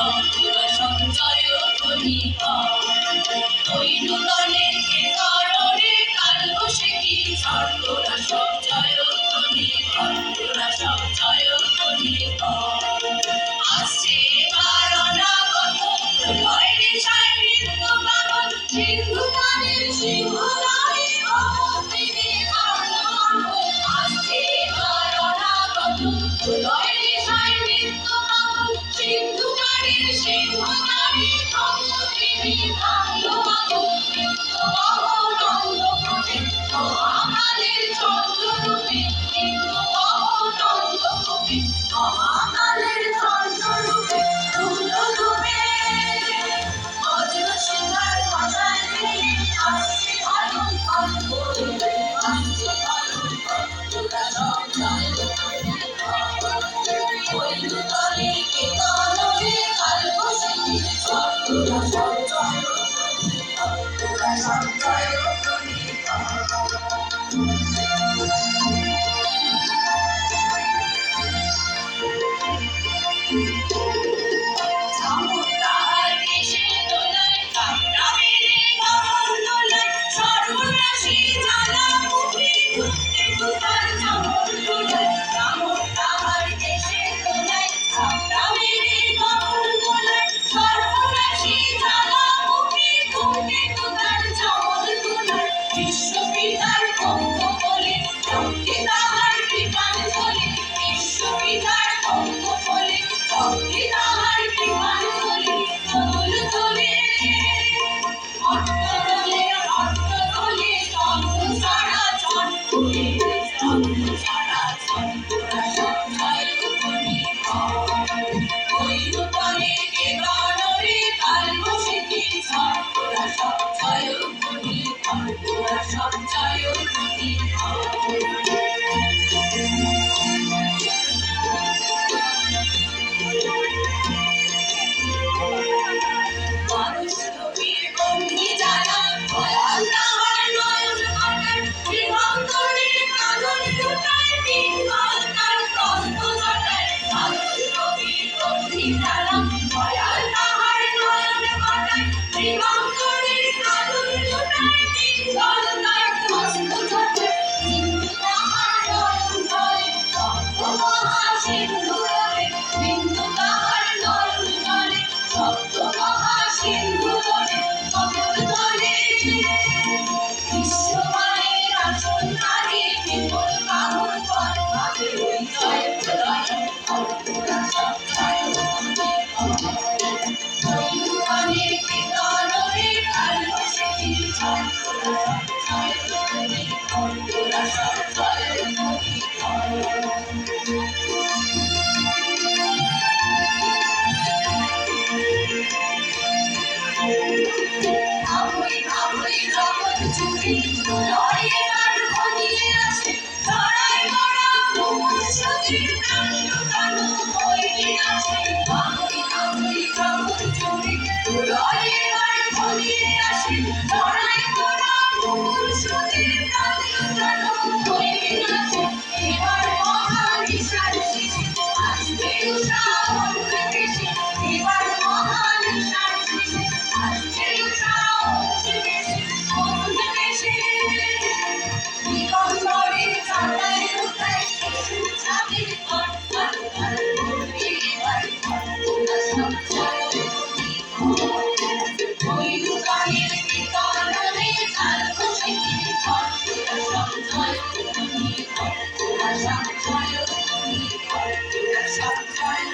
অন্তরা সঞ্চয় ধ্বনি ওই নূতনের কে কারণে কাল বসে কি অন্তরা সঞ্চয় ধ্বনি অন্তরা সঞ্চয় ধ্বনি আসছে এবার অনাগত প্রলয় নেশায় নৃত্য পাগল সিন্ধু গানের সিংহরানী তিনি আসছে এবার অনাগত প্রলয় নেশায় নৃত্য পাগল সিন্ধু গানের সিংহরানী তিনি মহাকালের চন্দ্ররূপে কিন্তু মহানন্দরূপে মহাকালের চন্দ্ররূপে রূপে বজ্র শিখার ভাষায় দিয়ে আসছে আলোর আসছে আলোর তোরা সঞ্চয় ওই নূতনের কে কারণে কাল বসে কি তোরা সঞ্চয় তোরা সঞ্চয় বিশ্বপিতার পঙ্খ বলে ভক্তি তাহার কৃপার বলে বিশ্বপিতার পঙ্খ বলে ভক্তি তাহার কৃপার বলে তোল তোলে অট্টরলে অট্টরলে স্তম্ভ ছাড়া চন্দ্রে স্তম্ভ ছাড়া চন্দ্রা সঞ্চয় ধ্বনি ওই নূতনের কে কারণে কাল বসে কি তোরা সঞ্চয় ধ্বনি তোরা সঞ্চয় ধ্বনি মানুষ রূপীর বন্দি যারা ভয়াল তাহার নয়ন কাটায় বিভক্তরের কাঁদন লুটায় পিঙ্গল তার কষ্ট জটায় মানুষ রূপীর বন্দি যারা ভয়াল তাহার নয়ন কাটায় বিভক্তরের কাঁদন লুটায় পিঙ্গল তার কষ্ট জটায় কিন্তু তাহার নয়ন জলে সপ্ত মহাসিন্ধু রবে কিন্তু তাহার নয়ন জলে সপ্ত মহাসিন্ধু রবে কমল তলে বিশ্বমায়ের আসন নারী বিপুল বাহুর পর ভাবে ওই জয় প্রলয় অন্তরা সঞ্চয় ওই নূতনের কে কারণে কাল বসে কি অন্তরা সঞ্চয় অন্তরা সঞ্চয় ভাবই ভাবই জগৎ জুড়ে প্রলয়ে আর ঘনিয়ে আসে ধরায় গড়া মুমূর্ষুদের কাণ্ড কাণ্ড হয়ে আসে ভাবই ভাবই জগৎ জুড়ে প্রলয়ে আর ঘনিয়ে আসে ধরায় গড়া মুমূর্ষুদের কাণ্ড কাণ্ড হয়ে আসে এবার মহানিশার শেষে আসবে উষা অন্ধ্র দেশে এবার মহানিশার শেষে আসবে উষা অন্ধ্র দেশে অন্ধ্র দেশে দিগম্বরের চাঁদায় উঠায় শিশু ছাদের কটকট কর করবে এবার তোরা সঞ্চয় ওই নূতনের কে কারণে কাল বসে কি তোরা সঞ্চয় তোরা সঞ্চয় তোরা সঞ্চয়